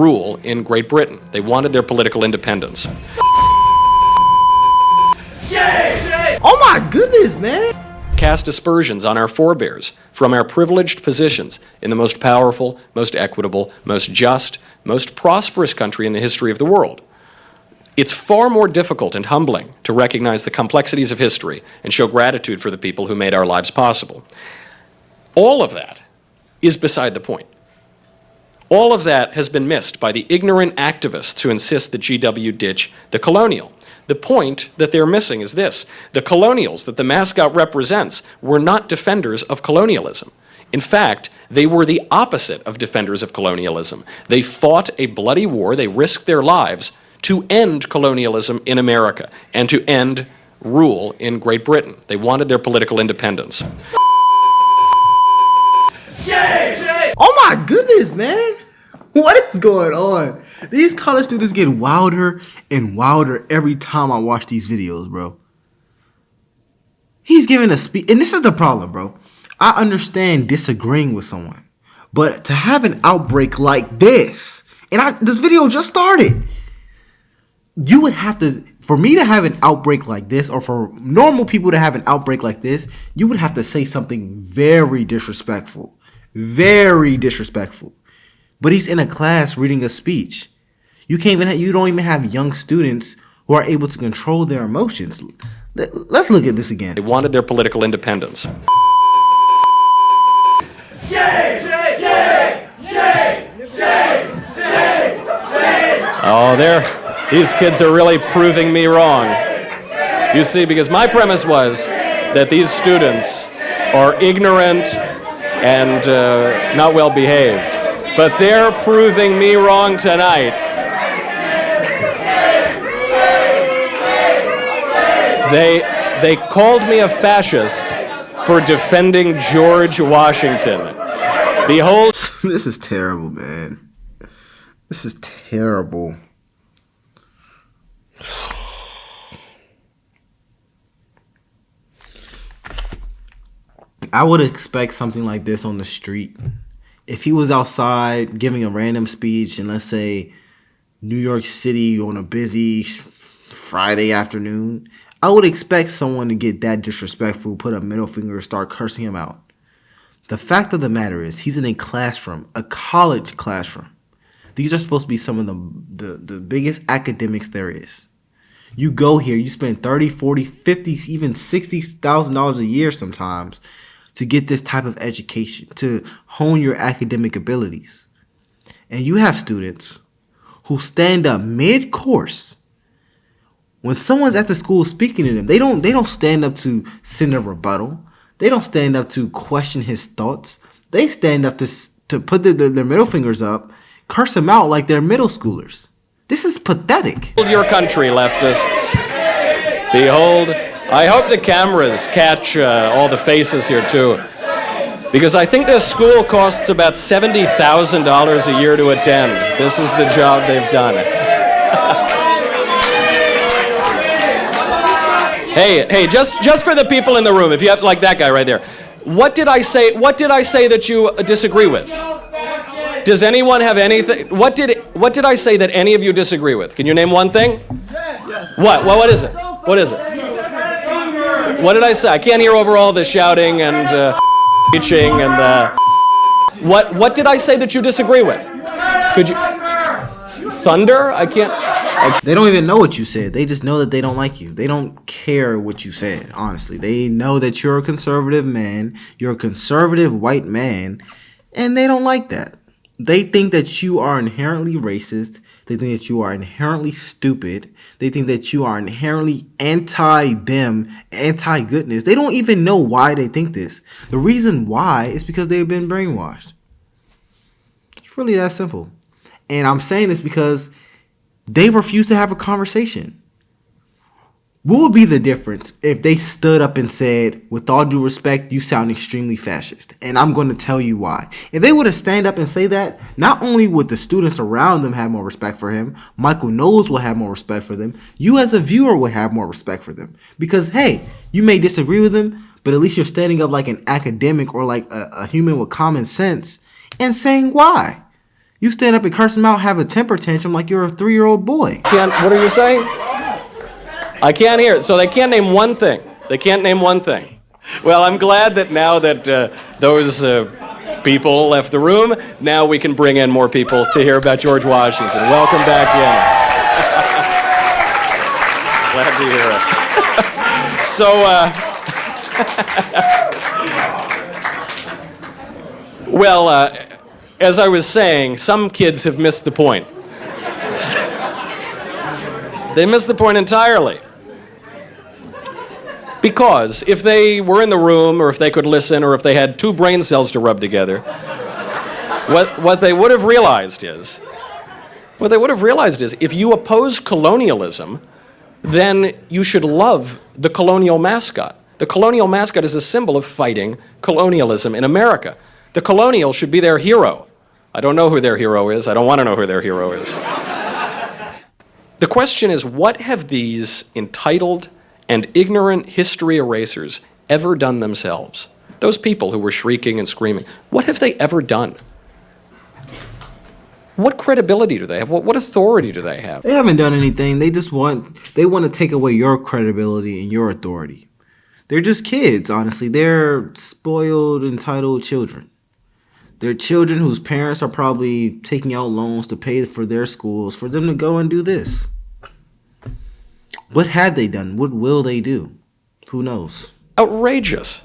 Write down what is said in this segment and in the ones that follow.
rule in Great Britain. They wanted their political independence. Oh my goodness, man. Cast aspersions on our forebears from our privileged positions in the most powerful, most equitable, most just, most prosperous country in the history of the world. It's far more difficult and humbling to recognize the complexities of history and show gratitude for the people who made our lives possible. All of that is beside the point. All of that has been missed by the ignorant activists who insist that GW ditch the colonial. The point that they're missing is this: the colonials that the mascot represents were not defenders of colonialism. In fact, they were the opposite of defenders of colonialism. They fought a bloody war, they risked their lives to end colonialism in America and to end rule in Great Britain. They wanted their political independence. Oh my goodness, man. What is going on? These college students get wilder and wilder every time I watch these videos, bro. He's giving a speech, and this is the problem, bro. I understand disagreeing with someone, but to have an outbreak like this, and this video just started, you would have to, for me to have an outbreak like this, or for normal people to have an outbreak like this, you would have to say something very disrespectful. Very disrespectful. But he's in a class reading a speech. You don't even have young students who are able to control their emotions. Let's look at this again. They wanted their political independence. Oh, these kids are really proving me wrong. You see, because my premise was that these students are ignorant and not well behaved. But they're proving me wrong tonight. They called me a fascist for defending George Washington. Behold. This is terrible, man. This is terrible. I would expect something like this on the street. If he was outside giving a random speech in, let's say, New York City on a busy Friday afternoon, I would expect someone to get that disrespectful, put a middle finger, start cursing him out. The fact of the matter is, he's in a classroom, a college classroom. These are supposed to be some of the biggest academics there is. You go here, you spend $30, $40, $50, even $60,000 a year sometimes to get this type of education, to hone your academic abilities. And you have students who stand up mid-course. When someone's at the school speaking to them, they don't stand up to send a rebuttal. They don't stand up to question his thoughts. They stand up to put their middle fingers up, curse him out like they're middle schoolers. This is pathetic. Behold your country, leftists. Behold. I hope the cameras catch all the faces here, too. Because I think this school costs about $70,000 a year to attend. This is the job they've done. Hey, just for the people in the room, if you have, like that guy right there. What did I say that you disagree with? Does anyone have anything? What did I say that any of you disagree with? Can you name one thing? What? Well, what is it? What is it? What did I say? I can't hear over all the shouting and preaching and the... What did I say that you disagree with? Could you... Thunder? I can't... They don't even know what you said. They just know that they don't like you. They don't care what you said, honestly. They know that you're a conservative man. You're a conservative white man. And they don't like that. They think that you are inherently racist. They think that you are inherently stupid. They think that you are inherently anti-them, anti-goodness. They don't even know why they think this. The reason why is because they've been brainwashed. It's really that simple. And I'm saying this because they refuse to have a conversation. What would be the difference if they stood up and said, with all due respect, you sound extremely fascist? And I'm going to tell you why. If they would have stand up and say that, not only would the students around them have more respect for him, Michael Knowles will have more respect for them, you as a viewer would have more respect for them. Because, hey, you may disagree with them, but at least you're standing up like an academic or like a human with common sense and saying why. You stand up and curse them out, have a temper tantrum like you're a 3-year-old boy. What are you saying? I can't hear it. So they can't name one thing. They can't name one thing. Well, I'm glad that now that those people left the room, now we can bring in more people to hear about George Washington. Welcome back in. Glad to hear it. So, well, as I was saying, some kids have missed the point. They missed the point entirely. Because if they were in the room, or if they could listen, or if they had 2 brain cells to rub together, what they would have realized is, if you oppose colonialism, then you should love the colonial mascot. The colonial mascot is a symbol of fighting colonialism in America. The colonial should be their hero. I don't know who their hero is. I don't want to know who their hero is. The question is, what have these entitled and ignorant history erasers ever done themselves? Those people who were shrieking and screaming, what have they ever done? What credibility do they have? What authority do they have? They haven't done anything. They want to take away your credibility and your authority. They're just kids, honestly. They're spoiled, entitled children. They're children whose parents are probably taking out loans to pay for their schools for them to go and do this. What have they done? What will they do? Who knows? Outrageous.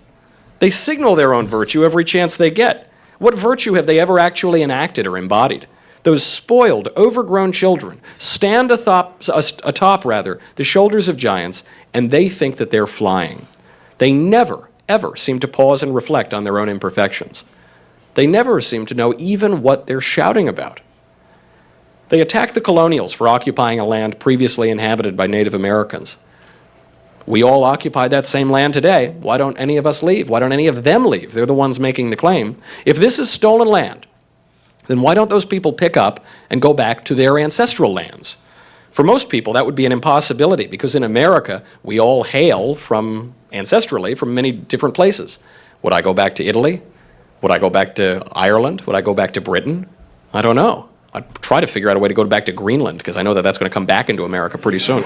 They signal their own virtue every chance they get. What virtue have they ever actually enacted or embodied? Those spoiled, overgrown children stand atop the shoulders of giants, and they think that they're flying. They never, ever seem to pause and reflect on their own imperfections. They never seem to know even what they're shouting about. They attack the colonials for occupying a land previously inhabited by Native Americans. We all occupy that same land today. Why don't any of us leave? Why don't any of them leave? They're the ones making the claim. If this is stolen land, then why don't those people pick up and go back to their ancestral lands? For most people, that would be an impossibility, because in America, we all hail ancestrally from many different places. Would I go back to Italy? Would I go back to Ireland? Would I go back to Britain? I don't know. I'd try to figure out a way to go back to Greenland, because I know that that's going to come back into America pretty soon.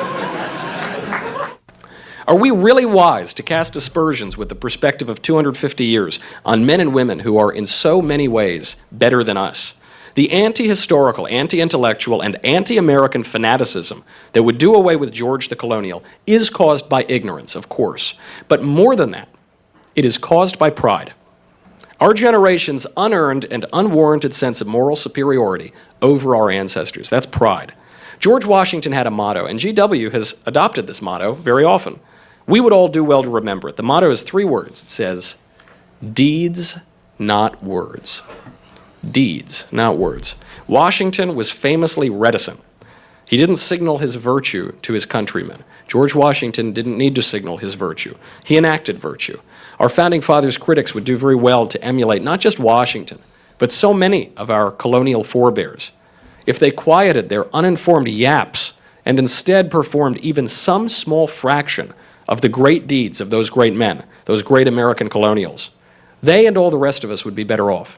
Are we really wise to cast aspersions with the perspective of 250 years on men and women who are in so many ways better than us? The anti-historical, anti-intellectual, and anti-American fanaticism that would do away with George the Colonial is caused by ignorance, of course. But more than that, it is caused by pride. Our generation's unearned and unwarranted sense of moral superiority over our ancestors. That's pride. George Washington had a motto, and GW has adopted this motto very often. We would all do well to remember it. The motto is 3 words. It says, deeds, not words. Deeds, not words. Washington was famously reticent. He didn't signal his virtue to his countrymen. George Washington didn't need to signal his virtue. He enacted virtue. Our founding fathers' critics would do very well to emulate not just Washington, but so many of our colonial forebears. If they quieted their uninformed yaps and instead performed even some small fraction of the great deeds of those great men, those great American colonials, they and all the rest of us would be better off.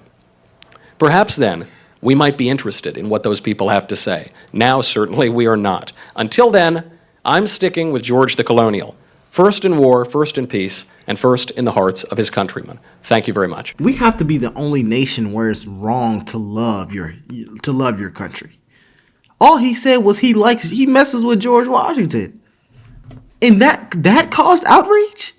Perhaps then, we might be interested in what those people have to say. Now, certainly, we are not. Until then, I'm sticking with George the Colonial. First in war, first in peace, and first in the hearts of his countrymen. Thank you very much. We have to be the only nation where it's wrong to love your country. All he said was he messes with George Washington. And that caused outrage?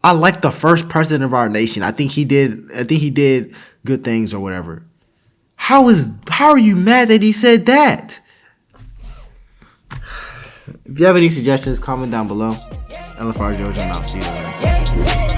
I like the first president of our nation. I think he did good things or whatever. How are you mad that he said that? If you have any suggestions, comment down below. LFR Jojo, and I'll see you later.